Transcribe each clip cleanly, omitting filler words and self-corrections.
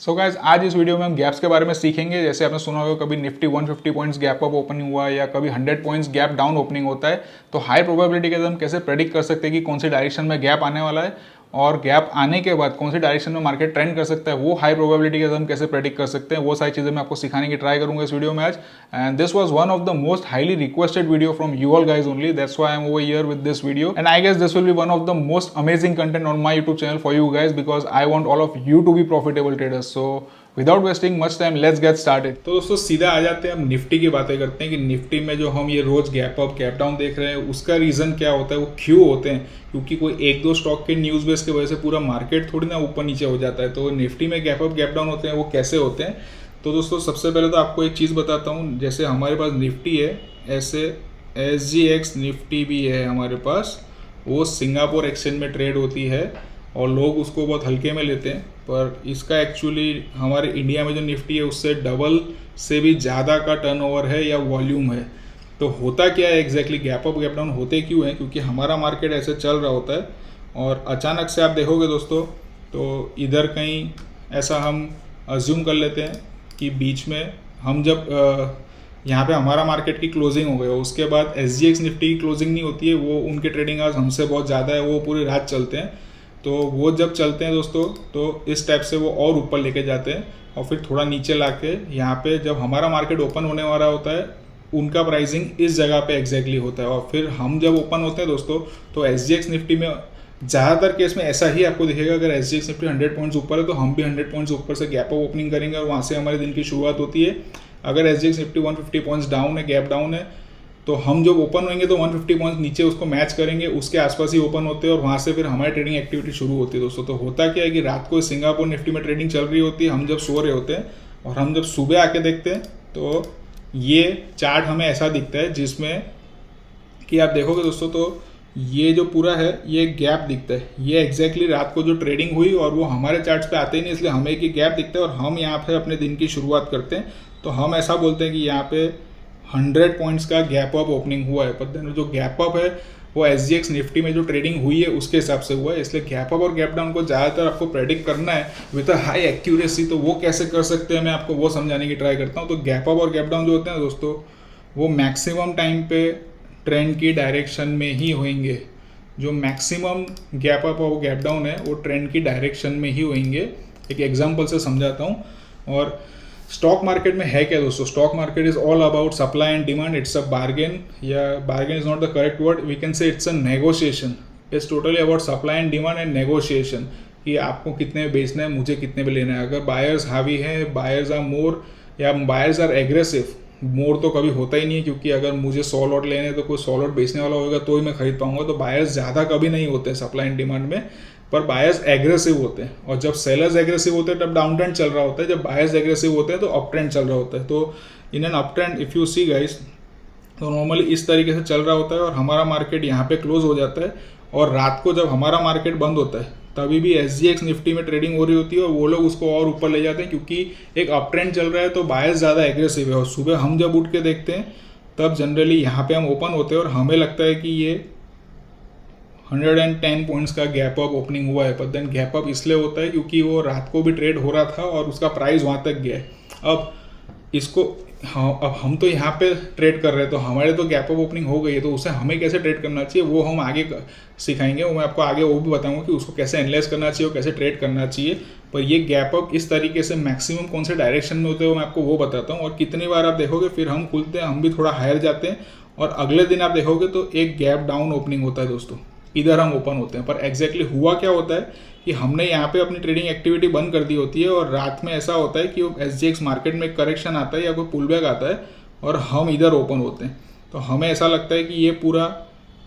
So guys आज इस video में हम गैप्स के बारे में सीखेंगे। जैसे आपने सुना होगा कभी Nifty 150 points gap up opening हुआ या कभी 100 पॉइंट्स गैप डाउन ओपनिंग होता है, तो हाई प्रोबेबिलिटी के साथ हम कैसे प्रेडिक्ट कर सकते हैं कि कौन सी डायरेक्शन में गैप आने वाला है और गैप आने के बाद कौन सी डायरेक्शन में मार्केट ट्रेंड कर सकता है, वो हाई प्रोबेबिलिटी के साथ हम कैसे प्रेडिक्ट कर सकते हैं, वो सारी चीज़ें मैं आपको सिखाने की ट्राई करूंगा इस वीडियो में आज। And this was one of the most highly requested video from you all guys only, that's why I am over here with this video and I guess this will be one of the most amazing content on my YouTube channel for you guys because I want all of you to be profitable traders. So without wasting much time let's get started. तो दोस्तों सीधा आ जाते हैं, हम Nifty की बातें करते हैं कि निफ्टी में जो हम ये रोज गैप अप गैप डाउन देख रहे हैं उसका रीजन क्या होता है, वो क्यों होते हैं। क्योंकि कोई एक दो स्टॉक के न्यूज बेस की वजह से पूरा मार्केट थोड़ी ना ऊपर नीचे हो जाता है। तो निफ्टी में गैप अप गैप डाउन होते हैं, वो कैसे होते हैं। तो दोस्तों सबसे पहले तो आपको एक चीज़ बताता हूँ, जैसे हमारे पास निफ्टी है, ऐसे SGX निफ्टी भी है हमारे पास, वो सिंगापुर एक्सचेंज में ट्रेड होती है और लोग उसको बहुत हल्के में लेते हैं, पर इसका एक्चुअली हमारे इंडिया में जो निफ्टी है उससे डबल से भी ज़्यादा का टर्नओवर है या वॉल्यूम है। तो होता क्या है exactly, gap up gap down होते क्यों है, क्योंकि हमारा मार्केट ऐसे चल रहा होता है और अचानक से आप देखोगे दोस्तों, तो इधर कहीं ऐसा हम अज्यूम कर लेते हैं कि बीच में हम जब यहाँ पे हमारा मार्केट की क्लोजिंग हो गई, उसके बाद SGX निफ्टी की क्लोजिंग नहीं होती है, वो उनके ट्रेडिंग आवर्स हमसे बहुत ज़्यादा है, वो पूरी रात चलते हैं। तो वो जब चलते हैं दोस्तों, तो इस टाइप से वो और ऊपर लेके जाते हैं और फिर थोड़ा नीचे लाके यहाँ पे जब हमारा मार्केट ओपन होने वाला होता है, उनका प्राइसिंग इस जगह पे एग्जैक्टली होता है और फिर हम जब ओपन होते हैं दोस्तों, तो SGX निफ्टी में ज़्यादातर केस में ऐसा ही आपको दिखेगा। अगर SGX निफ्टी 100 पॉइंट्स ऊपर है तो हम भी 100 पॉइंट्स ऊपर से गैप अप ओपनिंग करेंगे और वहाँ से हमारे दिन की शुरुआत होती है। अगर SGX निफ्टी 150 पॉइंट्स डाउन है, गैप डाउन है, तो हम जब ओपन होंगे तो 150 पॉइंट्स नीचे उसको मैच करेंगे, उसके आसपास ही ओपन होते हैं और वहाँ से फिर हमारी ट्रेडिंग एक्टिविटी शुरू होती है दोस्तों। तो होता क्या है कि रात को सिंगापुर निफ्टी में ट्रेडिंग चल रही होती है, हम जब सो रहे होते हैं और हम जब सुबह आके देखते हैं तो ये चार्ट हमें ऐसा दिखता है जिसमें कि आप देखोगे दोस्तों, तो ये जो पूरा है ये गैप दिखता है, ये एग्जैक्टली रात को जो ट्रेडिंग हुई और वो हमारे चार्ट्स पे आते ही नहीं, इसलिए हमें एक गैप दिखता है और हम यहाँ पे अपने दिन की शुरुआत करते हैं। तो हम ऐसा बोलते हैं कि यहाँ पे 100 पॉइंट्स का गैप अप ओपनिंग हुआ है, पर जो गैप अप है वो SGX निफ्टी में जो ट्रेडिंग हुई है उसके हिसाब से हुआ है। इसलिए गैप अप और गैप डाउन को ज़्यादातर आपको प्रेडिक्ट करना है विद अ हाई एक्यूरेसी। तो वो कैसे कर सकते हैं, मैं आपको वो समझाने की ट्राई करता हूँ। तो गैप अप और गैप डाउन जो होते हैं दोस्तों, वो मैक्सिमम टाइम पे ट्रेंड की डायरेक्शन में ही होंगे। जो मैक्सिमम गैप अप और गैप डाउन है वो ट्रेंड की डायरेक्शन में ही होंगे। एक एग्जांपल से समझाता हूँ। और स्टॉक मार्केट में है क्या दोस्तों, stock market is all about supply and demand, it's a bargain, या bargain is not the correct word, we can say it's a negotiation. It's totally about supply and demand and negotiation, कि आपको कितने में बेचना है, मुझे कितने में लेना है। अगर बायर्स हावी है, बायर्स आर मोर या बायर्स आर एग्रेसिव, मोर तो कभी होता ही नहीं है, क्योंकि अगर मुझे 100 लॉट लेने हैं तो कोई 100 लॉट बेचने वाला होगा तो ही मैं खरीद पाऊंगा। तो बायर्स ज़्यादा कभी नहीं होते सप्लाई एंड डिमांड में, पर बायर्स एग्रेसिव होते हैं। और जब सेलर्स एग्रेसिव होते हैं तब डाउन ट्रेंड चल रहा होता है, जब बायर्स एग्रेसिव होते हैं तो अप ट्रेंड चल रहा होता है। तो in an up trend if you see guys, तो नॉर्मली इस तरीके से चल रहा होता है और हमारा मार्केट यहाँ पे क्लोज हो जाता है। और रात को जब हमारा मार्केट बंद होता है तभी भी SGX निफ्टी में ट्रेडिंग हो रही होती है और वो लोग उसको और ऊपर ले जाते हैं, क्योंकि एक अप ट्रेंड चल रहा है तो बायर्स ज़्यादा एग्रेसिव है। और सुबह हम जब उठ के देखते हैं तब जनरली यहाँ पे हम ओपन होते हैं और हमें लगता है कि ये 110 पॉइंट्स का गैप अप ओपनिंग हुआ है। पर देन गैप अप इसलिए होता है क्योंकि वो रात को भी ट्रेड हो रहा था और उसका प्राइस वहाँ तक गया है। अब इसको अब हम तो यहाँ पे ट्रेड कर रहे हैं, तो हमारे तो गैप अप ओपनिंग हो गई है, तो उसे हमें कैसे ट्रेड करना चाहिए वो हम आगे सिखाएंगे। वो मैं आपको आगे वो भी बताऊंगा कि उसको कैसे एनालाइज करना चाहिए और कैसे ट्रेड करना चाहिए। पर ये गैप अप इस तरीके से मैक्सिमम कौन से डायरेक्शन में होते हैं वो मैं आपको वो बताता हूँ। और कितनी बार आप देखोगे फिर हम खुलते हैं, हम भी थोड़ा हायर जाते हैं और अगले दिन आप देखोगे तो एक गैप डाउन ओपनिंग होता है दोस्तों, इधर हम ओपन होते हैं। पर एग्जैक्टली हुआ क्या होता है कि हमने यहाँ पे अपनी ट्रेडिंग एक्टिविटी बंद कर दी होती है और रात में ऐसा होता है कि SGX मार्केट में करेक्शन आता है या कोई पुल बैक आता है और हम इधर ओपन होते हैं। तो हमें ऐसा लगता है कि ये पूरा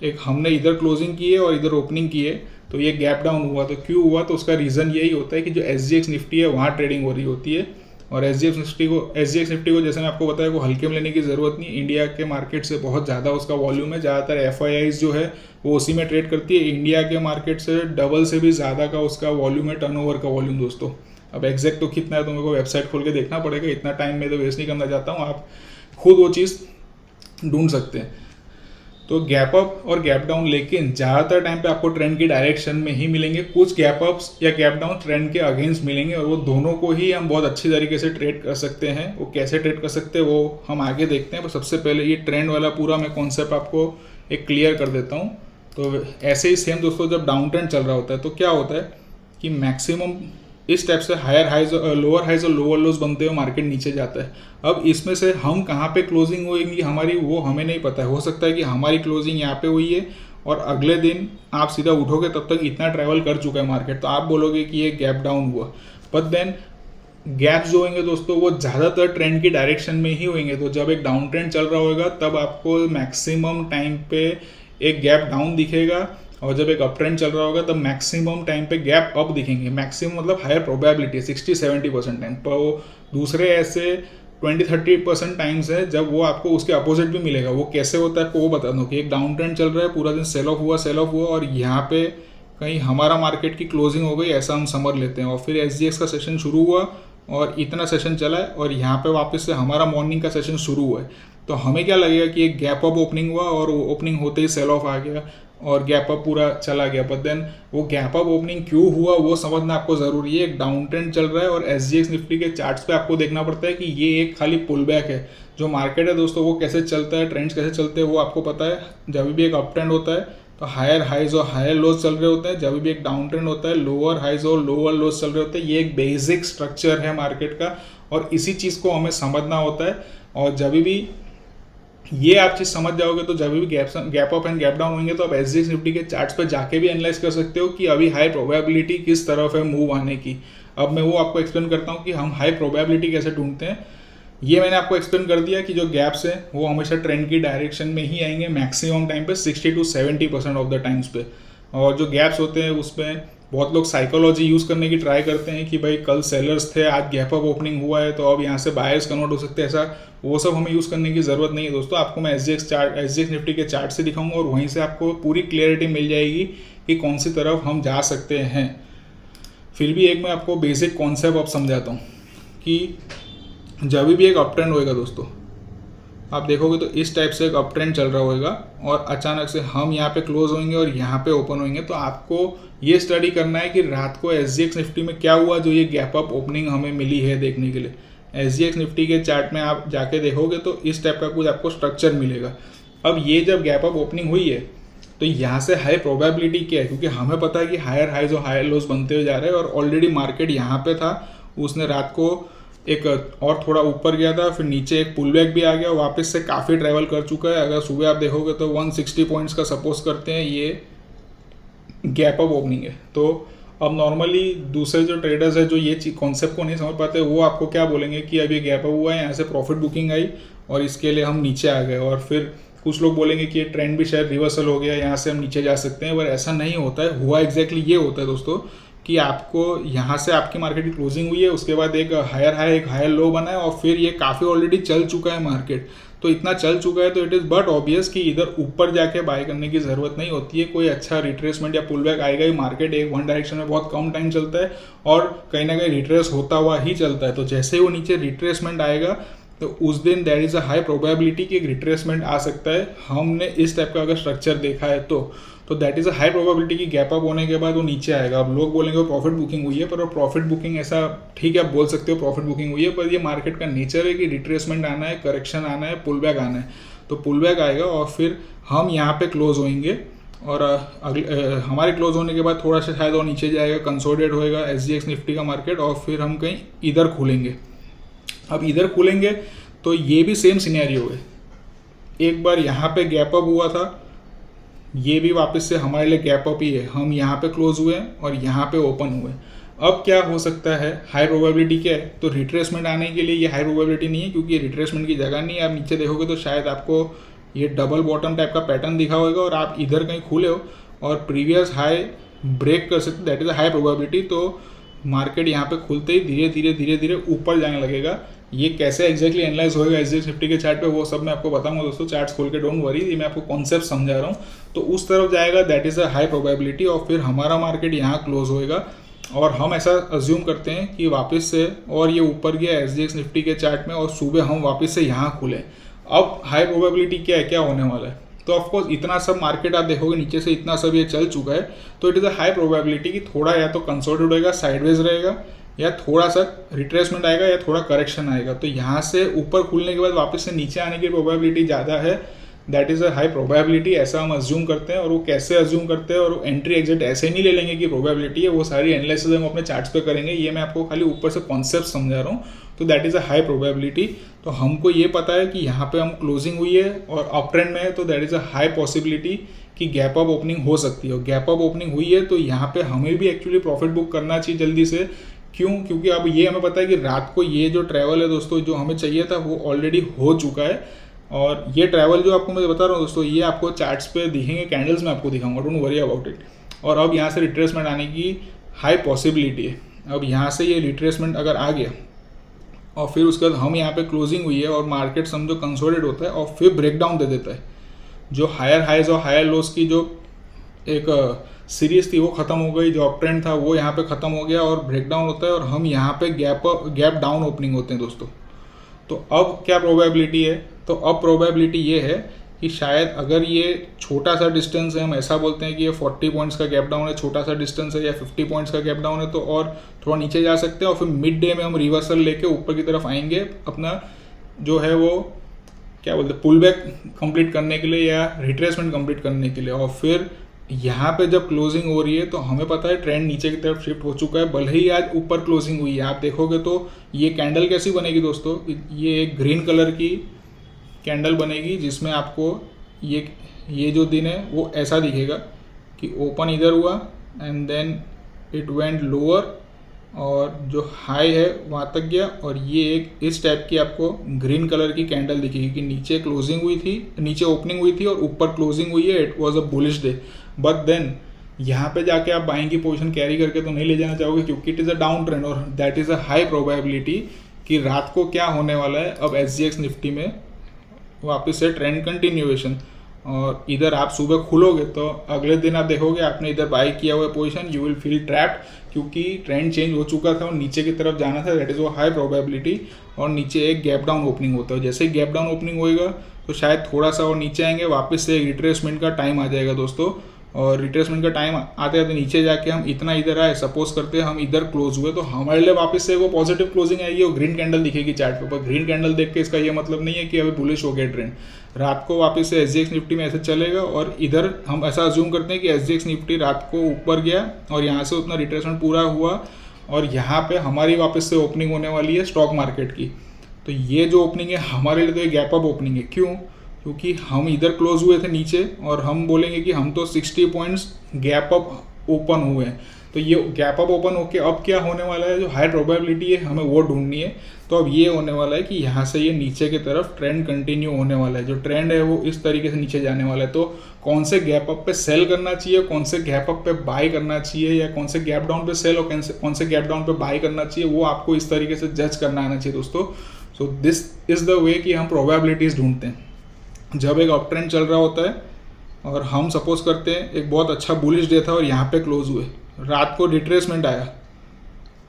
एक हमने इधर क्लोजिंग की है और इधर ओपनिंग की है, तो ये गैप डाउन हुआ। तो क्यों हुआ, तो उसका रीज़न यही होता है कि जो SGX निफ्टी है वहाँ ट्रेडिंग हो रही होती है। और SGX निफ्टी को जैसे मैं आपको बताया वो हल्के में लेने की ज़रूरत नहीं। इंडिया के मार्केट से बहुत ज़्यादा उसका वॉल्यूम है, ज़्यादातर FIIs जो है वो उसी में ट्रेड करती है। इंडिया के मार्केट से डबल से भी ज़्यादा का उसका वॉल्यूम है, टर्नओवर का वॉल्यूम दोस्तों। अब एग्जैक्ट तो कितना है तो मेरे को वेबसाइट खोल के देखना पड़ेगा, इतना टाइम मैं तो वेस्ट नहीं करना चाहता हूँ, आप खुद वो चीज़ ढूंढ सकते हैं। तो गैप अप और गैप डाउन लेकिन ज़्यादातर टाइम पे आपको ट्रेंड की डायरेक्शन में ही मिलेंगे। कुछ गैप अप्स या गैप डाउन ट्रेंड के अगेंस्ट मिलेंगे और वो दोनों को ही हम बहुत अच्छी तरीके से ट्रेड कर सकते हैं। वो कैसे ट्रेड कर सकते हैं वो हम आगे देखते हैं, पर सबसे पहले ये ट्रेंड वाला पूरा मैं कॉन्सेप्ट आपको एक क्लियर कर देता हूँ। तो ऐसे ही सेम दोस्तों, जब डाउन ट्रेंड चल रहा होता है तो क्या होता है कि मैक्सिमम इस टाइप से हायर हाइज, लोअर हाइज और लोअर लोज बनते हुए मार्केट नीचे जाता है। अब इसमें से हम कहाँ पे क्लोजिंग होगी हमारी वो हमें नहीं पता है। हो सकता है कि हमारी क्लोजिंग यहाँ पे हुई है और अगले दिन आप सीधा उठोगे तब तक इतना ट्रैवल कर चुका है मार्केट, तो आप बोलोगे कि ये गैप डाउन हुआ। बट देन गैप्स जो होंगे दोस्तों वो ज़्यादातर ट्रेंड की डायरेक्शन में ही होंगे। तो जब एक डाउन ट्रेंड चल रहा होगा तब आपको मैक्सिमम टाइम पे एक गैप डाउन दिखेगा, और जब एक अप ट्रेंड चल रहा होगा तब मैक्सिमम टाइम पे गैप अप दिखेंगे। मैक्सिमम मतलब हायर प्रोबेबिलिटी 60-70% टाइम पर। वो दूसरे ऐसे 20-30% टाइम्स है जब वो आपको उसके अपोजिट भी मिलेगा। वो कैसे होता है आपको वो बता दूँ कि एक डाउन ट्रेंड चल रहा है, पूरा दिन सेल ऑफ हुआ और यहाँ पे कहीं हमारा मार्केट की क्लोजिंग हो गई, ऐसा हम समझ लेते हैं। और फिर SGX का सेशन शुरू हुआ और इतना सेशन चला है और यहाँ पे वापस से हमारा मॉर्निंग का सेशन शुरू हुआ है। तो हमें क्या लगेगा कि एक गैप अप ओपनिंग हुआ और ओपनिंग होते ही सेल ऑफ आ गया और गैप अप पूरा चला गया। बट देन वो गैप अप ओपनिंग क्यों हुआ वो समझना आपको ज़रूरी है। एक डाउन ट्रेंड चल रहा है और SGX निफ्टी के चार्ट्स पे आपको देखना पड़ता है कि ये एक खाली पुल बैक है। जो मार्केट है दोस्तों वो कैसे चलता है, ट्रेंड्स कैसे चलते हैं वो आपको पता है। जब भी एक अप ट्रेंड होता है तो हायर हाइज और हायर लोज चल रहे होते हैं, जब भी एक डाउन ट्रेंड होता है लोअर हाइज और लोअर लोज चल रहे होते हैं। ये एक बेसिक स्ट्रक्चर है मार्केट का और इसी चीज़ को हमें समझना होता है। और जब भी ये आप चीज़ समझ जाओगे तो जब भी gap up and gap down होंगे तो आप SGX निफ्टी के चार्ट्स पर जाके भी एनालाइज कर सकते हो कि अभी हाई प्रोबेबिलिटी किस तरफ है मूव आने की। अब मैं वो आपको एक्सप्लेन करता हूँ कि हम हाई प्रोबेबिलिटी कैसे ढूंढते हैं। ये मैंने आपको एक्सप्लेन कर दिया कि जो गैप्स है वो हमेशा ट्रेंड की डायरेक्शन में ही आएंगे मैक्सिमम टाइम पे 60-70% ऑफ द टाइम्स पे। और जो गैप्स होते हैं उसमें बहुत लोग साइकोलॉजी यूज़ करने की ट्राई करते हैं कि भाई कल सेलर्स थे, आज गैप अप ओपनिंग हुआ है तो अब यहाँ से बायर्स कन्वर्ट हो सकते हैं। ऐसा वो सब हमें यूज़ करने की ज़रूरत नहीं है दोस्तों। आपको मैं SGX निफ्टी के चार्ट से दिखाऊंगा और वहीं से आपको पूरी क्लियरिटी मिल जाएगी कि कौन सी तरफ हम जा सकते हैं। फिर भी एक मैं आपको बेसिक कॉन्सेप्ट अब समझाता हूँ कि जब भी एक अप ट्रेंड होएगा दोस्तों, आप देखोगे तो इस टाइप से एक अप ट्रेंड चल रहा होगा और अचानक से हम यहाँ पे क्लोज होंगे और यहाँ पे ओपन होंगे। तो आपको ये स्टडी करना है कि रात को SGX निफ्टी में क्या हुआ जो ये गैप अप ओपनिंग हमें मिली है देखने के लिए। SGX निफ्टी के चार्ट में आप जाके देखोगे तो इस टाइप का कुछ आपको स्ट्रक्चर मिलेगा। अब ये जब गैप अप ओपनिंग हुई है तो यहाँ से हाई प्रोबेबिलिटी क्या है, क्योंकि हमें पता है कि हायर हाइज और हायर लोज बनते हुए जा रहे हैं और ऑलरेडी मार्केट यहाँ पे था, उसने रात को एक और थोड़ा ऊपर गया था, फिर नीचे एक पुल बैक भी आ गया, वापस से काफ़ी ट्रैवल कर चुका है। अगर सुबह आप देखोगे तो 160 पॉइंट्स का सपोज करते हैं ये गैप अप ओपनिंग है। तो अब नॉर्मली दूसरे जो ट्रेडर्स है जो ये कॉन्सेप्ट को नहीं समझ पाते वो आपको क्या बोलेंगे कि अब ये गैप अप हुआ है, यहाँ से प्रॉफिट बुकिंग आई और इसके लिए हम नीचे आ गए। और फिर कुछ लोग बोलेंगे कि ये ट्रेंड भी शायद रिवर्सल हो गया, यहाँ से हम नीचे जा सकते हैं। पर ऐसा नहीं होता है। हुआ एग्जैक्टली ये होता है दोस्तों कि आपको यहाँ से आपकी मार्केट की क्लोजिंग हुई है, उसके बाद एक हायर हाई एक हायर लो बना है और फिर ये काफ़ी ऑलरेडी चल चुका है मार्केट। तो इतना चल चुका है तो इट इज़ बट ऑब्वियस कि इधर ऊपर जाके बाय करने की ज़रूरत नहीं होती है। कोई अच्छा रिट्रेसमेंट या पुल बैक आएगा ही। मार्केट एक वन डायरेक्शन में बहुत कम टाइम चलता है और कहीं ना कहीं रिट्रेस होता हुआ ही चलता है। तो जैसे ही वो नीचे रिट्रेसमेंट आएगा तो उस दिन there is a high probability कि एक रिट्रेसमेंट आ सकता है। हमने इस टाइप का अगर स्ट्रक्चर देखा है तो that is a high probability कि गैप अप होने के बाद वो नीचे आएगा। अब लोग बोलेंगे वो प्रॉफिट बुकिंग हुई है, पर वो प्रॉफिट बुकिंग ऐसा ठीक है आप बोल सकते हो प्रॉफिट बुकिंग हुई है, पर ये मार्केट का नेचर है कि रिट्रेसमेंट आना है, करेक्शन आना है, पुल बैक आना है। तो पुल बैक आएगा और फिर हम यहाँ पे क्लोज होंगे और हमारे क्लोज होने के बाद थोड़ा सा शायद और नीचे जाएगा, कंसोलिडेट होएगा SGX निफ्टी का मार्केट और फिर हम कहीं इधर खुलेंगे। अब इधर खुलेंगे तो ये भी सेम सिनेरियो है। एक बार यहाँ पे गैप अप हुआ था, ये भी वापस से हमारे लिए गैप अप ही है। हम यहाँ पे क्लोज हुए और यहाँ पे ओपन हुए। अब क्या हो सकता है, हाई प्रोबेबिलिटी क्या है, तो रिट्रेसमेंट आने के लिए ये हाई प्रोबेबिलिटी नहीं है क्योंकि ये रिट्रेसमेंट की जगह नहीं है। आप नीचे देखोगे तो शायद आपको ये डबल बॉटम टाइप का पैटर्न दिखा होगा और आप इधर कहीं खुले हो और प्रीवियस हाई ब्रेक कर सकते, that is a high probability. तो मार्केट यहाँ पे खुलते ही धीरे धीरे ऊपर जाने लगेगा। ये कैसे एग्जैक्टली एनालाइज होगा SGX निफ्टी के चार्ट पे वो सब मैं आपको बताऊंगा दोस्तों। चार्ट्स खोल के डोंट वरी, ये मैं आपको कॉन्सेप्ट समझा रहा हूँ। तो उस तरफ जाएगा, that is a high probability और फिर हमारा मार्केट यहाँ क्लोज होएगा और हम ऐसा अज्यूम करते हैं कि वापस से और ये ऊपर गया SGX निफ्टी के चार्ट में और सुबह हम वापस से यहाँ खुले। अब हाई प्रोबेबिलिटी क्या है, क्या होने वाला है, तो ऑफकोर्स इतना सब मार्केट आप देखोगे नीचे से इतना सब ये चल चुका है, तो it is a high probability कि थोड़ा या तो कंसोलिडेट होएगा, साइडवेज रहेगा, या थोड़ा सा रिट्रेसमेंट आएगा, या थोड़ा करेक्शन आएगा। तो यहाँ से ऊपर खुलने के बाद वापस से नीचे आने की प्रोबेबिलिटी ज़्यादा है, that is a high probability, ऐसा हम अज्यूम करते हैं। और वो कैसे अज्यूम करते हैं, और एंट्री एग्जिट ऐसे नहीं ले लेंगे कि प्रोबेबिलिटी है, वो सारी एनालिसिस हम अपने चार्ट्स पे करेंगे। ये मैं आपको खाली ऊपर से कॉन्सेप्ट समझा रहा हूँ। तो that is a high probability. तो हमको ये पता है कि यहाँ पे हम क्लोजिंग हुई है और अप ट्रेंड में है, तो that is a high possibility कि गैप अप ओपनिंग हो सकती है। और गैप अप ओपनिंग हुई है तो यहाँ पे हमें भी एक्चुअली प्रॉफिट बुक करना चाहिए जल्दी से। क्यों? क्योंकि अब ये हमें पता है कि रात को ये जो ट्रैवल है दोस्तों, जो हमें चाहिए था वो ऑलरेडी हो चुका है। और ये ट्रैवल जो आपको मैं बता रहा हूँ दोस्तों, ये आपको चार्ट्स पे दिखेंगे, कैंडल्स में आपको दिखाऊंगा, डोंट वरी अबाउट इट। और अब यहाँ से रिट्रेसमेंट आने की हाई पॉसिबिलिटी है। अब यहाँ से ये रिट्रेसमेंट अगर आ गया और फिर उसके बाद हम यहाँ पे क्लोजिंग हुई है और मार्केट समझो कंसोलिडेट होता है और फिर ब्रेकडाउन दे देता है, जो हायर हाइज और हायर लोस की जो एक सीरीज थी वो खत्म हो गई, जो अप ट्रेंड था वो यहाँ पे खत्म हो गया और ब्रेकडाउन होता है और हम यहाँ पे गैप डाउन ओपनिंग होते हैं दोस्तों। तो अब क्या प्रोबेबिलिटी है? तो अब प्रोबेबिलिटी ये है कि शायद अगर ये छोटा सा डिस्टेंस है, हम ऐसा बोलते हैं कि ये 40 पॉइंट्स का गैप डाउन है, छोटा सा डिस्टेंस है, या 50 पॉइंट्स का गैप डाउन है, तो और थोड़ा नीचे जा सकते हैं और फिर मिड डे में हम रिवर्सल लेके ऊपर की तरफ आएंगे, अपना जो है वो क्या बोलते हैं पुल बैक कंप्लीट करने के लिए या रिट्रेसमेंट कंप्लीट करने के लिए। और फिर यहाँ पे जब क्लोजिंग हो रही है तो हमें पता है ट्रेंड नीचे की तरफ शिफ्ट हो चुका है, भले ही आज ऊपर क्लोजिंग हुई है। आप देखोगे तो ये कैंडल कैसी बनेगी दोस्तों, ये एक ग्रीन कलर की कैंडल बनेगी जिसमें आपको ये जो दिन है वो ऐसा दिखेगा कि ओपन इधर हुआ and then it went lower और जो हाई है वहाँ तक गया, और ये एक इस टाइप की आपको ग्रीन कलर की कैंडल दिखेगी कि नीचे क्लोजिंग हुई थी, नीचे ओपनिंग हुई थी और ऊपर क्लोजिंग हुई है। It was a bullish day, but then यहाँ पे जाके आप बाइंग की पोजीशन कैरी करके तो नहीं ले जाना चाहोगे, क्योंकि it is a down trend और that is a high probability कि रात को क्या होने वाला है। अब SGX निफ्टी में वापस से ट्रेंड कंटिन्यूएशन, और इधर आप सुबह खुलोगे तो अगले दिन आप देखोगे आपने इधर बाई किया हुआ position, you will feel trapped, क्योंकि ट्रेंड चेंज हो चुका था और नीचे की तरफ जाना था, दैट इज़ वो हाई प्रोबेबिलिटी। और नीचे एक गैप डाउन ओपनिंग होता है, जैसे ही गैप डाउन ओपनिंग होएगा तो शायद थोड़ा सा और नीचे आएंगे, वापस से एक रिट्रेसमेंट का टाइम आ जाएगा दोस्तों। और रिट्रेसमेंट का टाइम आते आते नीचे जाके हम इतना इधर आए, सपोज करते हैं हम इधर क्लोज हुए, तो हमारे लिए वापस से वो पॉजिटिव क्लोजिंग आएगी और ग्रीन कैंडल दिखेगी चार्ट पे। पर ग्रीन कैंडल देख के इसका ये मतलब नहीं है कि अभी बुलिश हो गया ट्रेंड। रात को वापस से SGX निफ्टी में ऐसे चलेगा और इधर हम ऐसा अज्यूम करते हैं कि SGX निफ्टी रात को ऊपर गया और यहाँ से उतना रिट्रेसमेंट पूरा हुआ और यहाँ पे हमारी वापस से ओपनिंग होने वाली है स्टॉक मार्केट की। तो ये जो ओपनिंग है हमारे लिए तो ये गैप अप ओपनिंग है। क्यों? क्योंकि हम इधर क्लोज हुए थे नीचे और हम बोलेंगे कि हम तो 60 पॉइंट्स गैप अप ओपन हुए हैं। तो ये गैप अप ओपन होके अब क्या होने वाला है, जो हाई प्रोबेबिलिटी है हमें वो ढूंढनी है। तो अब ये होने वाला है कि यहाँ से ये नीचे की तरफ ट्रेंड कंटिन्यू होने वाला है, जो ट्रेंड है वो इस तरीके से नीचे जाने वाला है। तो कौन से गैप अप पे सेल करना चाहिए, कौन से गैप अप पे बाय करना चाहिए, या कौन से गैप डाउन पे सेल और कौन से गैप डाउन पे बाय करना चाहिए, वो आपको इस तरीके से जज करना आना चाहिए दोस्तों। So this is the way कि हम प्रोबेबिलिटीज़ ढूंढते हैं। जब एक अप ट्रेंड चल रहा होता है और हम सपोज करते हैं एक बहुत अच्छा बुलिश डे था और यहाँ पे क्लोज हुए, रात को रिट्रेसमेंट आया,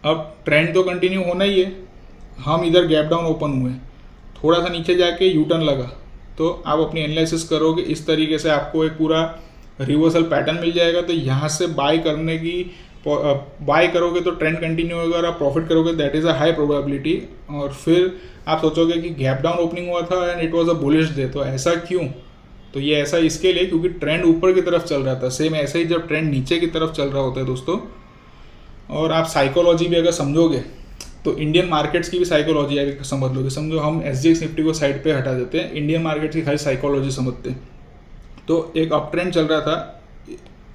अब ट्रेंड तो कंटिन्यू होना ही है, हम इधर गैप डाउन ओपन हुए, थोड़ा सा नीचे जाके यू टर्न लगा, तो आप अपनी एनालिसिस करोगे इस तरीके से आपको एक पूरा रिवर्सल पैटर्न मिल जाएगा। तो यहाँ से बाय करने की बाय करोगे तो ट्रेंड कंटिन्यू होगा और आप प्रॉफिट करोगे, that is a high probability. और फिर आप सोचोगे कि गैप डाउन ओपनिंग हुआ था and it was a bullish day, तो ऐसा क्यों? तो ये ऐसा इसके लिए क्योंकि ट्रेंड ऊपर की तरफ चल रहा था। सेम ऐसे ही जब ट्रेंड नीचे की तरफ चल रहा होता है दोस्तों, और आप साइकोलॉजी भी अगर समझोगे तो इंडियन मार्केट्स की भी साइकोलॉजी अगर समझ लोगे, समझो हम SGX निफ्टी को साइड पे हटा देते हैं, इंडियन मार्केट्स की खाली साइकोलॉजी समझते हैं। तो एक अप ट्रेंड चल रहा था,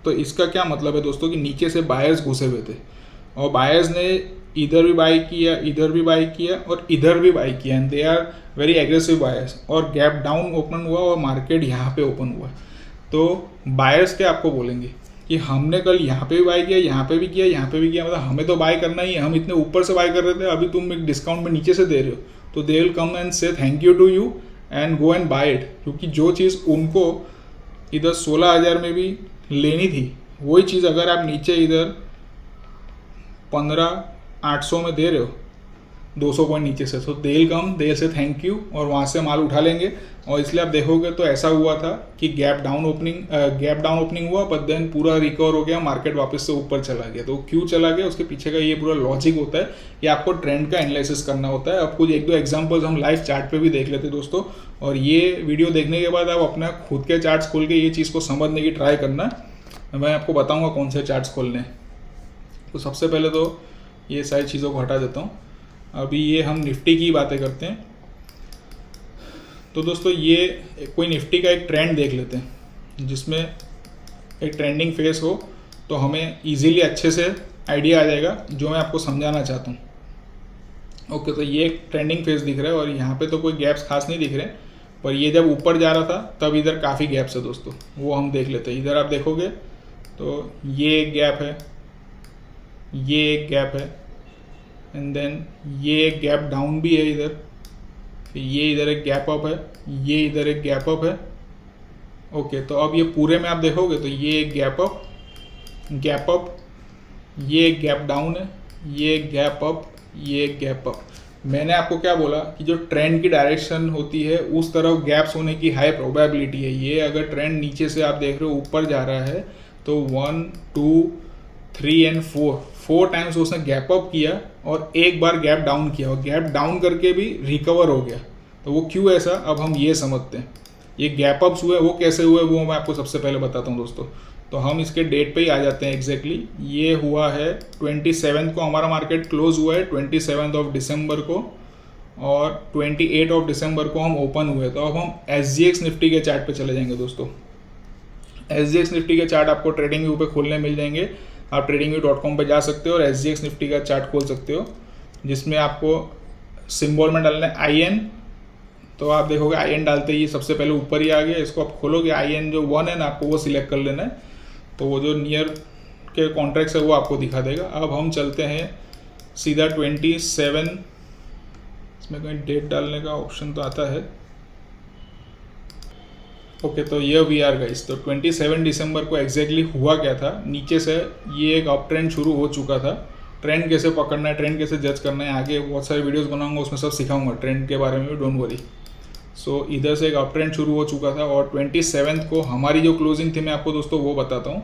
तो इसका क्या मतलब है दोस्तों कि नीचे से बायर्स घुसे हुए थे और बायर्स ने इधर भी बाई किया, इधर भी बाई किया और इधर भी बाई किया, and they are very aggressive buyers, और गैप डाउन ओपन हुआ और मार्केट यहाँ पे ओपन हुआ। तो बायर्स क्या आपको बोलेंगे कि हमने कल यहाँ पे भी बाई किया, यहाँ पे भी किया, यहाँ पे भी किया, मतलब हमें तो बाय करना ही है, हम इतने ऊपर से बाय कर रहे थे, अभी तुम एक डिस्काउंट में नीचे से दे रहे हो, तो they will come and say thank you to you and go and buy it. क्योंकि जो चीज़ उनको इधर 16,000 में भी लेनी थी, वही चीज़ अगर आप नीचे इधर 15,800 में दे रहे हो, 200 पॉइंट नीचे से। सो दे विल कम, दे से थैंक यू और वहाँ से माल उठा लेंगे। और इसलिए आप देखोगे तो ऐसा हुआ था कि गैप डाउन ओपनिंग हुआ, बट देन पूरा रिकवर हो गया, मार्केट वापस से ऊपर चला गया। तो क्यों चला गया, उसके पीछे का ये पूरा लॉजिक होता है। ये आपको ट्रेंड का एनालिसिस करना होता है। अब कुछ 1-2 एग्जांपल्स हम लाइव चार्ट पे भी देख लेते हैं दोस्तों, और ये वीडियो देखने के बाद आप अपना खुद के चार्ट्स खोल के ये चीज़ को समझने की ट्राई करना। मैं आपको बताऊँगा कौन से चार्ट्स खोलने। तो सबसे पहले तो ये सारी चीज़ों को हटा देता हूँ। अभी ये हम निफ्टी की बातें करते हैं। तो दोस्तों ये कोई निफ्टी का एक ट्रेंड देख लेते हैं, जिसमें एक ट्रेंडिंग फेस हो, तो हमें इजीली अच्छे से आइडिया आ जाएगा जो मैं आपको समझाना चाहता हूँ। ओके, तो ये एक ट्रेंडिंग फेस दिख रहा है और यहाँ पे तो कोई गैप्स खास नहीं दिख रहे, पर ये जब ऊपर जा रहा था तब इधर काफ़ी गैप्स है दोस्तों, वो हम देख लेते हैं। इधर आप देखोगे तो ये एक गैप है, ये एक गैप है, एंड देन ये एक गैप डाउन भी है इधर, फिर ये इधर एक गैप अप है, ये इधर एक गैप अप है। ओके, तो अब ये पूरे में आप देखोगे तो ये एक गैप अप, ये एक गैप डाउन है, ये एक गैप अप, ये एक गैप अप। मैंने आपको क्या बोला कि जो ट्रेंड की डायरेक्शन होती है उस तरफ गैप्स होने की हाई प्रोबेबिलिटी है। ये अगर ट्रेंड नीचे से आप देख रहे हो ऊपर जा रहा है तो 1, 2, 3 एंड 4 टाइम्स उसने गैप अप किया और एक बार गैप डाउन किया, और गैप डाउन करके भी रिकवर हो गया। तो वो क्यों ऐसा, अब हम ये समझते हैं। ये गैप अप्स हुए वो कैसे हुए वो मैं आपको सबसे पहले बताता हूँ दोस्तों। तो हम इसके डेट पे ही आ जाते हैं एग्जैक्टली। ये हुआ है 27 को, हमारा मार्केट क्लोज हुआ है 27 ऑफ दिसंबर को, और 28 ऑफ दिसंबर को हम ओपन हुए। तो अब हम SGX निफ्टी के चार्ट पे चले जाएंगे दोस्तों। SGX निफ्टी के चार्ट आपको ट्रेडिंग व्यू पे खोलने मिल जाएंगे। आप tradingview.com पे जा सकते हो और SGX निफ्टी का चार्ट खोल सकते हो, जिसमें आपको सिंबल में डालना है IN। तो आप देखोगे IN डालते ही सबसे पहले ऊपर ही आ गया। इसको आप खोलोगे, IN जो 1 है ना, आपको वो सिलेक्ट कर लेना है। तो वो जो नियर के कॉन्ट्रैक्ट्स है वो आपको दिखा देगा। अब हम चलते हैं सीधा 27, इसमें कहीं डेट डालने का ऑप्शन तो आता है। ओके, तो ये वी आर गाइस। तो 27 दिसंबर को एग्जैक्टली हुआ क्या था, नीचे से ये एक अप ट्रेंड शुरू हो चुका था। ट्रेंड कैसे पकड़ना है, ट्रेंड कैसे जज करना है, आगे बहुत सारे वीडियोस बनाऊंगा, उसमें सब सिखाऊंगा ट्रेंड के बारे में भी, डोंट वरी। सो इधर से एक अप ट्रेंड शुरू हो चुका था और 27 को हमारी जो क्लोजिंग थी मैं आपको दोस्तों वो बताता हूँ।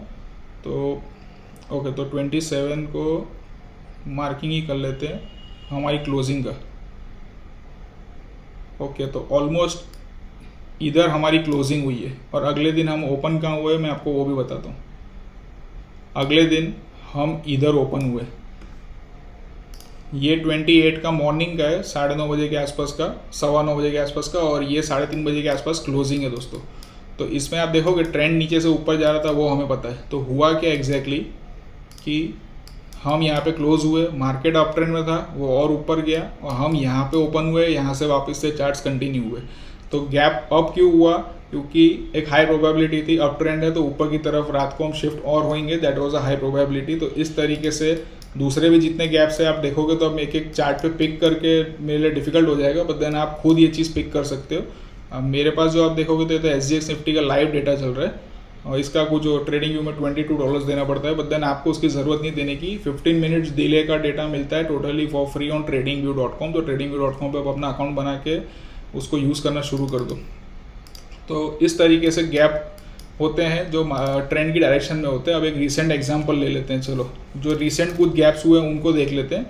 तो ओके, तो 27 को मार्किंग ही कर लेते हैं हमारी क्लोजिंग का। ओके, तो ऑलमोस्ट इधर हमारी क्लोजिंग हुई है और अगले दिन हम ओपन कहाँ हुए मैं आपको वो भी बताता हूँ। अगले दिन हम इधर ओपन हुए, ये 28 का मॉर्निंग का है, 9:30 बजे के आसपास का, 9:15 बजे के आसपास का, और ये 3:30 बजे के आसपास क्लोजिंग है दोस्तों। तो इसमें आप देखोगे ट्रेंड नीचे से ऊपर जा रहा था, वो हमें पता है। तो हुआ क्या एग्जैक्टली कि हम यहाँ पे क्लोज हुए, मार्केट अप ट्रेंड में था, वो और ऊपर गया और हम यहाँ पे ओपन हुए, यहाँ से वापस से चार्ट्स कंटिन्यू हुए। तो गैप अप क्यों हुआ, क्योंकि एक हाई प्रोबेबिलिटी थी, अप ट्रेंड है तो ऊपर की तरफ रात को हम शिफ्ट और होंगे, that was a high probability. तो इस तरीके से दूसरे भी जितने गैप्स है आप देखोगे तो अब एक एक चार्ट पे पिक करके मेरे लिए डिफिकल्ट हो जाएगा, बट देन आप खुद ये चीज़ पिक कर सकते हो। अब मेरे पास जो आप देखोगे तो SGX निफ्टी का लाइव डेटा चल रहा है और इसका कुछ जो ट्रेडिंग व्यू में $22 देना पड़ता है, बट देन आपको उसकी ज़रूरत नहीं देने की। 15 मिनट्स डिले का डेटा मिलता है totally for free on tradingview.com। तो tradingview.com पे आप अपना अकाउंट बना के उसको यूज़ करना शुरू कर दो। तो इस तरीके से गैप होते हैं जो ट्रेंड की डायरेक्शन में होते हैं। अब एक रीसेंट एग्जांपल ले लेते हैं, चलो जो रीसेंट कुछ गैप्स हुए उनको देख लेते हैं,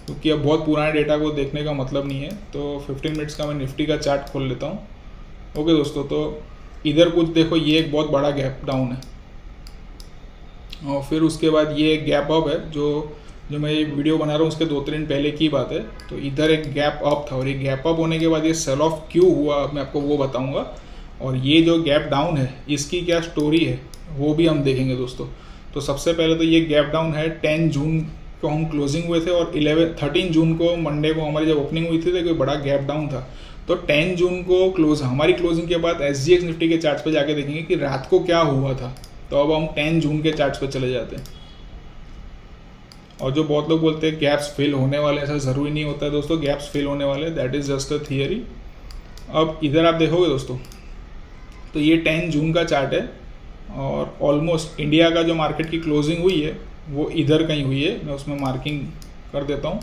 क्योंकि अब बहुत पुराने डेटा को देखने का मतलब नहीं है। तो 15 मिनट्स का मैं निफ्टी का चार्ट खोल लेता हूँ। ओके दोस्तों, तो इधर कुछ देखो, ये एक बहुत बड़ा गैप डाउन है और फिर उसके बाद ये एक गैप अप है। जो मैं ये वीडियो बना रहा हूँ उसके 2-3 दिन पहले की बात है। तो इधर एक गैप अप था और ये गैप अप होने के बाद ये सेल ऑफ क्यों हुआ मैं आपको वो बताऊँगा, और ये जो गैप डाउन है इसकी क्या स्टोरी है वो भी हम देखेंगे दोस्तों। तो सबसे पहले तो ये गैप डाउन है 10 जून को हम क्लोजिंग हुए थे और 13 जून को मंडे को हमारी जब ओपनिंग हुई थी तो कोई बड़ा गैप डाउन था। तो 10 जून को हमारी क्लोजिंग के बाद SGX निफ्टी के चार्ट्स पे जाके देखेंगे कि रात को क्या हुआ था। तो अब हम 10 जून के चार्ट्स पे चले जाते हैं। और जो बहुत लोग बोलते हैं गैप्स फिल होने वाले, ऐसा ज़रूरी नहीं होता है दोस्तों गैप्स फिल होने वाले, that is just a theory. अब इधर आप देखोगे दोस्तों तो ये 10 जून का चार्ट है और ऑलमोस्ट इंडिया का जो मार्केट की क्लोजिंग हुई है वो इधर कहीं हुई है। मैं उसमें मार्किंग कर देता हूँ।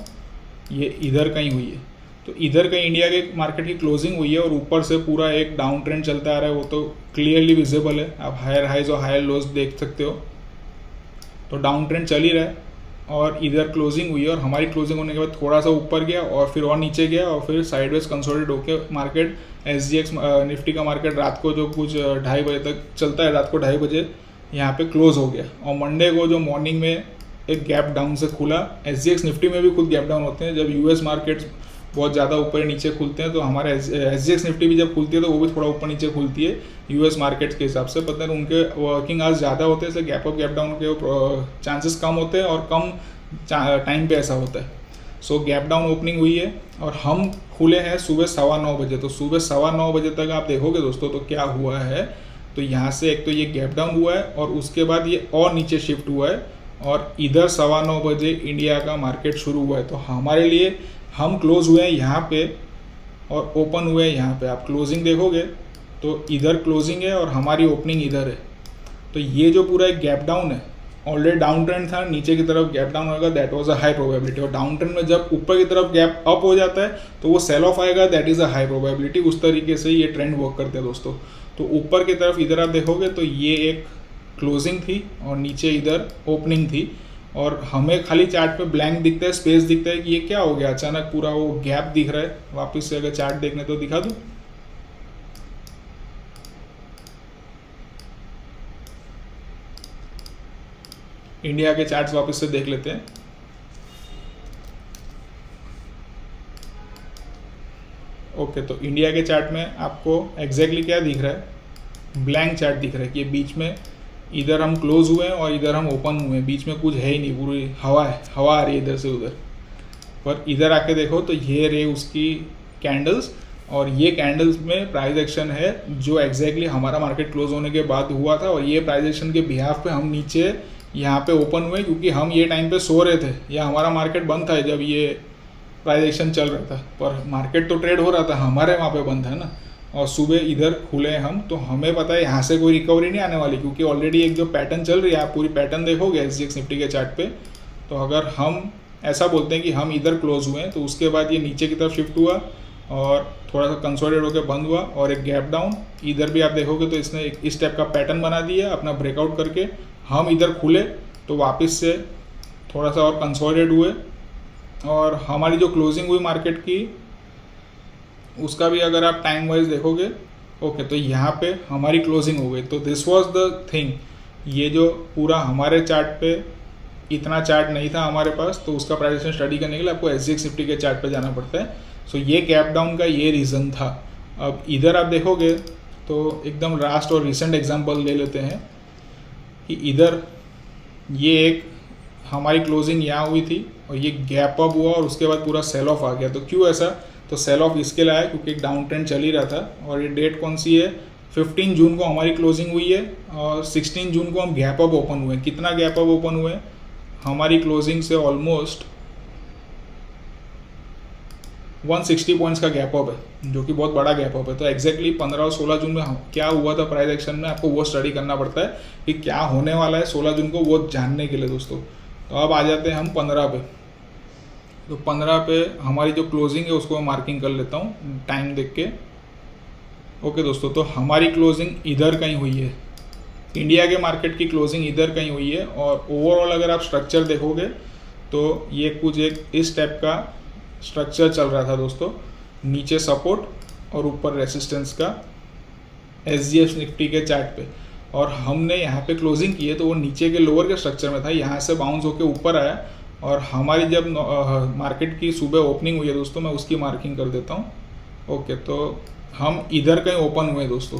ये इधर कहीं हुई है। तो इधर कहीं इंडिया के मार्केट की क्लोजिंग हुई है और ऊपर से पूरा एक डाउन ट्रेंड चलता आ रहा है, वो तो क्लियरली विजिबल है। आप हायर हाइज और हायर लोज देख सकते हो। तो डाउन ट्रेंड चल ही रहा है और इधर क्लोजिंग हुई है और हमारी क्लोजिंग होने के बाद थोड़ा सा ऊपर गया और फिर और नीचे गया और फिर साइडवेज कंसोलिडेट होकर मार्केट SGX निफ्टी का मार्केट रात को जो कुछ 2:30 बजे तक चलता है, रात को 2:30 बजे यहाँ पे क्लोज हो गया। और मंडे को जो मॉर्निंग में एक गैप डाउन से खुला, SGX निफ्टी में भी खुद गैप डाउन होते हैं जब US मार्केट्स बहुत ज़्यादा ऊपर नीचे खुलते हैं। तो हमारे SGX निफ्टी भी जब खुलती है तो वो भी थोड़ा ऊपर नीचे खुलती है US मार्केट्स के हिसाब से। पता है उनके वर्किंग आवर्स ज़्यादा होते हैं, इसलिए गैप अप गैप डाउन के चांसेस कम होते हैं और कम टाइम पे ऐसा होता है। सो गैप डाउन ओपनिंग हुई है और हम खुले हैं सुबह 9:15 बजे। तो सुबह 9:15 बजे तक आप देखोगे दोस्तों तो क्या हुआ है, तो यहाँ से एक तो ये गैप डाउन हुआ है और उसके बाद ये और नीचे शिफ्ट हुआ है और इधर 9:15 बजे इंडिया का मार्केट शुरू हुआ है। तो हमारे लिए हम क्लोज हुए हैं यहाँ पे और ओपन हुए हैं यहाँ पे। आप क्लोजिंग देखोगे तो इधर क्लोजिंग है और हमारी ओपनिंग इधर है। तो ये जो पूरा एक गैप डाउन है, ऑलरेडी डाउन ट्रेंड था, नीचे की तरफ गैप डाउन होगा, that was a high probability. और डाउन ट्रेंड में जब ऊपर की तरफ गैप अप हो जाता है तो वो सेल ऑफ आएगा, that is a high probability. उस तरीके से ये ट्रेंड वर्क करते हैं दोस्तों। तो ऊपर की तरफ इधर आप देखोगे तो ये एक क्लोजिंग थी और नीचे इधर ओपनिंग थी और हमें खाली चार्ट पे ब्लैंक दिखता है, स्पेस दिखता है कि ये क्या हो गया, अचानक पूरा वो गैप दिख रहा है। वापस से अगर चार्ट देखने तो दिखा दूँ, इंडिया के चार्ट्स वापस से देख लेते हैं। ओके, तो इंडिया के चार्ट में आपको एग्जैक्टली क्या दिख रहा है, ब्लैंक चार्ट दिख रहा है कि बीच में इधर हम क्लोज हुए हैं और इधर हम ओपन हुए हैं, बीच में कुछ है ही नहीं, पूरी हवा है, हवा आ रही है इधर से उधर। पर इधर आके देखो तो ये रहे उसकी कैंडल्स और ये कैंडल्स में प्राइस एक्शन है जो एग्जैक्टली हमारा मार्केट क्लोज होने के बाद हुआ था। और ये प्राइस एक्शन के बिहाफ पे हम नीचे यहाँ पे ओपन हुए क्योंकि हम ये टाइम पे सो रहे थे या हमारा मार्केट बंद था जब ये प्राइस एक्शन चल रहा था, पर मार्केट तो ट्रेड हो रहा था, हमारे वहाँ पे बंद था ना। और सुबह इधर खुले हम, तो हमें पता है यहाँ से कोई रिकवरी नहीं आने वाली क्योंकि ऑलरेडी एक जो पैटर्न चल रही है, आप पूरी पैटर्न देखोगे SGX निफ्टी के चार्ट पे। तो अगर हम ऐसा बोलते हैं कि हम इधर क्लोज हुए हैं तो उसके बाद ये नीचे की तरफ शिफ्ट हुआ और थोड़ा सा कंसोलिडेट होकर बंद हुआ और एक गैप डाउन। इधर भी आप देखोगे तो इसने इस टाइप का पैटर्न बना दिया अपना ब्रेकआउट करके। हम इधर खुले तो वापस से थोड़ा सा और कंसोलिडेट हुए और हमारी जो क्लोजिंग हुई मार्केट की उसका भी अगर आप टाइम वाइज देखोगे, ओके, तो यहाँ पे हमारी क्लोजिंग हो गई। तो दिस वाज द थिंग, ये जो पूरा हमारे चार्ट पे इतना चार्ट नहीं था हमारे पास, तो उसका प्राइस एक्शन स्टडी करने के लिए आपको SGX निफ्टी के चार्ट पे जाना पड़ता है। सो ये गैप डाउन का ये रीज़न था। अब इधर आप देखोगे तो एकदम लास्ट और रिसेंट एग्जांपल ले लेते हैं कि इधर ये एक हमारी क्लोजिंग यहाँ हुई थी और ये गैप अप हुआ और उसके बाद पूरा सेल ऑफ आ गया। तो क्यों ऐसा, तो सेल ऑफ इसके लिए आया क्योंकि एक डाउन ट्रेंड चल ही रहा था। और ये डेट कौन सी है, 15 जून को हमारी क्लोजिंग हुई है और 16 जून को हम गैप अप ओपन हुए। कितना गैप अप ओपन हुए, हमारी क्लोजिंग से ऑलमोस्ट 160 पॉइंट्स का गैप अप है, जो कि बहुत बड़ा गैप अप है। तो एग्जैक्टली 15 और 16 जून में क्या हुआ था प्राइस एक्शन में, आपको वो स्टडी करना पड़ता है कि क्या होने वाला है 16 जून को, वो जानने के लिए दोस्तों। तो अब आ जाते हैं हम 15 पे। तो 15 पे हमारी जो क्लोजिंग है उसको मैं मार्किंग कर लेता हूँ टाइम देख के। ओके दोस्तों, तो हमारी क्लोजिंग इधर कहीं हुई है, इंडिया के मार्केट की क्लोजिंग इधर कहीं हुई है। और ओवरऑल अगर आप स्ट्रक्चर देखोगे तो ये कुछ एक इस टाइप का स्ट्रक्चर चल रहा था दोस्तों, नीचे सपोर्ट और ऊपर रेसिस्टेंस का SGX निफ्टी के चार्ट पे। और हमने यहाँ पे क्लोजिंग की है तो वो नीचे के लोअर के स्ट्रक्चर में था, यहाँ से बाउंस होके ऊपर आया। और हमारी जब मार्केट की सुबह ओपनिंग हुई है दोस्तों, मैं उसकी मार्किंग कर देता हूँ। ओके, तो हम इधर कहीं ओपन हुए दोस्तों,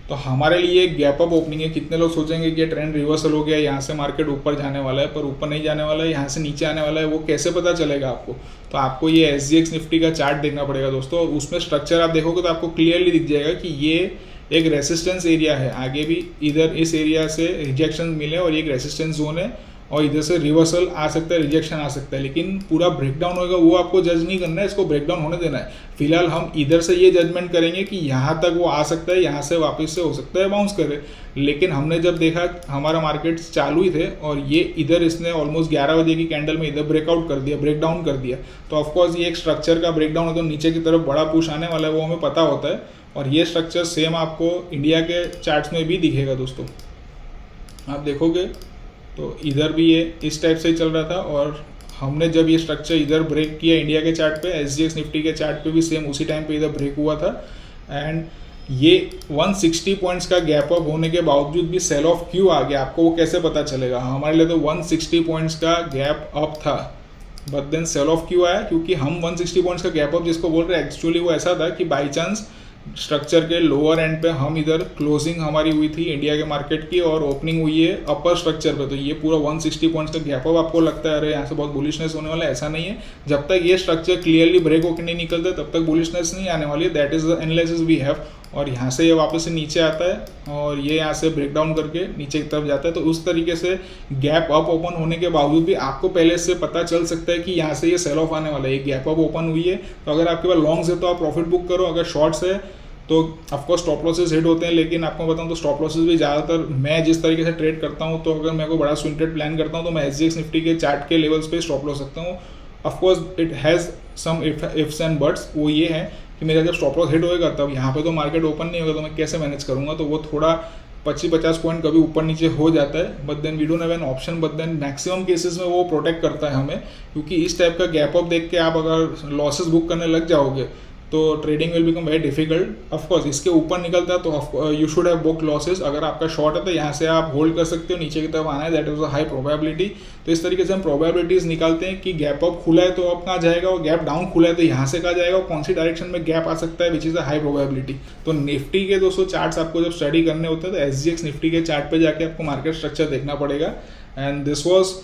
तो हमारे लिए गैप अप ओपनिंग है। कितने लोग सोचेंगे कि ये ट्रेंड रिवर्सल हो गया, यहाँ से मार्केट ऊपर जाने वाला है, पर ऊपर नहीं जाने वाला है, यहाँ से नीचे आने वाला है। वो कैसे पता चलेगा आपको, तो आपको ये SGX निफ्टी का चार्ट देखना पड़ेगा दोस्तों। और उसमें स्ट्रक्चर आप देखोगे तो आपको क्लियरली दिख जाएगा कि ये एक रेसिस्टेंस एरिया है, आगे भी इधर इस एरिया से रिजेक्शन मिले और ये एक रेसिस्टेंस जोन है और इधर से रिवर्सल आ सकता है, रिजेक्शन आ सकता है, लेकिन पूरा ब्रेकडाउन होगा वो आपको जज नहीं करना है, इसको ब्रेकडाउन होने देना है। फिलहाल हम इधर से ये जजमेंट करेंगे कि यहाँ तक वो आ सकता है, यहाँ से वापस से हो सकता है बाउंस करे। लेकिन हमने जब देखा हमारा मार्केट चालू ही थे और ये इधर इसने ऑलमोस्ट 11 बजे की कैंडल में इधर ब्रेकआउट कर दिया, ब्रेकडाउन कर दिया, तो ऑफकोर्स ये एक स्ट्रक्चर का ब्रेकडाउन है, तो नीचे की तरफ बड़ा पुश आने वाला है वो हमें पता होता है। और ये स्ट्रक्चर सेम आपको इंडिया के चार्ट्स में भी दिखेगा दोस्तों। आप देखोगे तो इधर भी ये इस टाइप से चल रहा था और हमने जब ये स्ट्रक्चर इधर ब्रेक किया इंडिया के चार्ट पे, SGX निफ्टी के चार्ट पे भी सेम उसी टाइम पे इधर ब्रेक हुआ था। एंड ये 160 पॉइंट्स का गैप अप होने के बावजूद भी सेल ऑफ क्यों आ गया, आपको वो कैसे पता चलेगा? हमारे लिए तो 160 पॉइंट्स का गैप अप था, बट देन सेल ऑफ क्यों आया? क्योंकि हम 160 पॉइंट्स का गैप अप जिसको बोल रहे हैं, एक्चुअली वो ऐसा था कि बाई चांस स्ट्रक्चर के लोअर एंड पे हम इधर क्लोजिंग हमारी हुई थी इंडिया के मार्केट की और ओपनिंग हुई है अपर स्ट्रक्चर पे, तो ये पूरा 160 पॉइंट्स का गैप अप आपको लगता है अरे यहाँ से बहुत बुलिशनेस होने वाला है, ऐसा नहीं है। जब तक ये स्ट्रक्चर क्लियरली ब्रेक होकर नहीं निकलता तब तक बुलिशनेस नहीं आने वाली है। That is the analysis we have. और यहाँ से ये वापस से नीचे आता है और ये यहाँ से ब्रेक डाउन करके नीचे की तरफ जाता है, तो उस तरीके से गैप अप ओपन होने के बावजूद भी आपको पहले से पता चल सकता है कि यहाँ से ये सेल ऑफ आने वाला है। ये गैप अप ओपन हुई है तो अगर आपके पास लॉन्ग्स है तो आप प्रॉफिट बुक करो, अगर शॉर्ट्स है तो ऑफकोर्स स्टॉप लॉसेस हिट होते हैं। लेकिन आपको बताऊं तो स्टॉप लॉसेस भी ज़्यादातर मैं जिस तरीके से ट्रेड करता हूं, तो अगर मैं कोई बड़ा स्विंग ट्रेड प्लान करता हूं तो मैं SGX निफ्टी के चार्ट के लेवल्स पे स्टॉप लॉस सकता हूं। Of course it has some ifs and buts. वो ये है कि मेरा जब स्टॉप लॉस हिट होएगा तब यहाँ पे तो मार्केट ओपन नहीं होगा, तो मैं कैसे मैनेज करूँगा? तो वो थोड़ा 25-50 पॉइंट कभी ऊपर नीचे हो जाता है, but then we don't have an option. But then maximum cases में वो प्रोटेक्ट करता है हमें, क्योंकि इस टाइप का गैप अप देख के आप अगर लॉसेस बुक करने लग जाओगे तो trading will become very difficult. Of course इसके ऊपर निकलता है तो you should have book losses. अगर आपका शॉर्ट है तो यहाँ से आप होल्ड कर सकते हो, नीचे की तरफ आना है, that is a high probability. तो इस तरीके से हम प्रोबेबिलिटीज निकालते हैं कि गैप अप खुला है तो अब कहाँ जाएगा, और गैप डाउन खुला है तो यहाँ से कहाँ जाएगा, और कौन सी डायरेक्शन में गैप आ सकता है, which is a high probability. तो निफ्टी के दोस्तों चार्ट्स आपको जब स्टडी करने होते हैं तो SGX निफ्टी के चार्ट पे जाके आपको मार्केट स्ट्रक्चर देखना पड़ेगा। And this was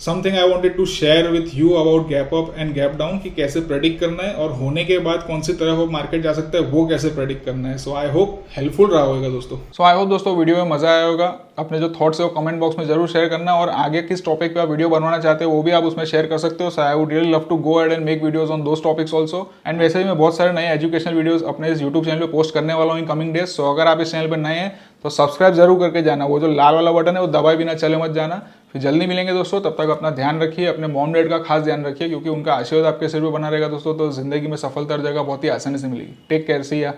something I wanted to share with you about gap up and gap down, कि कैसे प्रेडिक्ट करना है और होने के बाद कौन सी तरफ मार्केट जा सकता है वो कैसे प्रेडिक्ट करना है। सो आई होप हेल्पफुल रहा होगा दोस्तों। सो आई होप दोस्तों वीडियो में मजा आया होगा। अपने जो थॉट्स है वो कमेंट बॉक्स में जरूर शेयर करना, और आगे किस टॉपिक पे आप वीडियो बनवाना चाहते हो वो भी आप उसमें शेयर कर सकते हो। So I would really love to go ahead and make videos on those topics also. And वैसे भी मैं बहुत सारे नए एजुकेशनल वीडियोज अपने इस यूट्यूब चैनल पे पोस्ट करने वाला हूँ इन कमिंग डेज। सो अगर आप इस चैनल पर नए हैं तो सब्सक्राइब जरूर करके जाना, वो जो लाल वाला बटन है वो दबाए बिना चले मत जाना। फिर जल्दी मिलेंगे दोस्तों, तब तक अपना ध्यान रखिए, अपने मॉम डैड का खास ध्यान रखिए, क्योंकि उनका आशीर्वाद आपके सिर पे बना रहेगा दोस्तों, तो जिंदगी में सफलता हर जगह बहुत ही आसानी से मिलेगी। टेक केयर, सी या।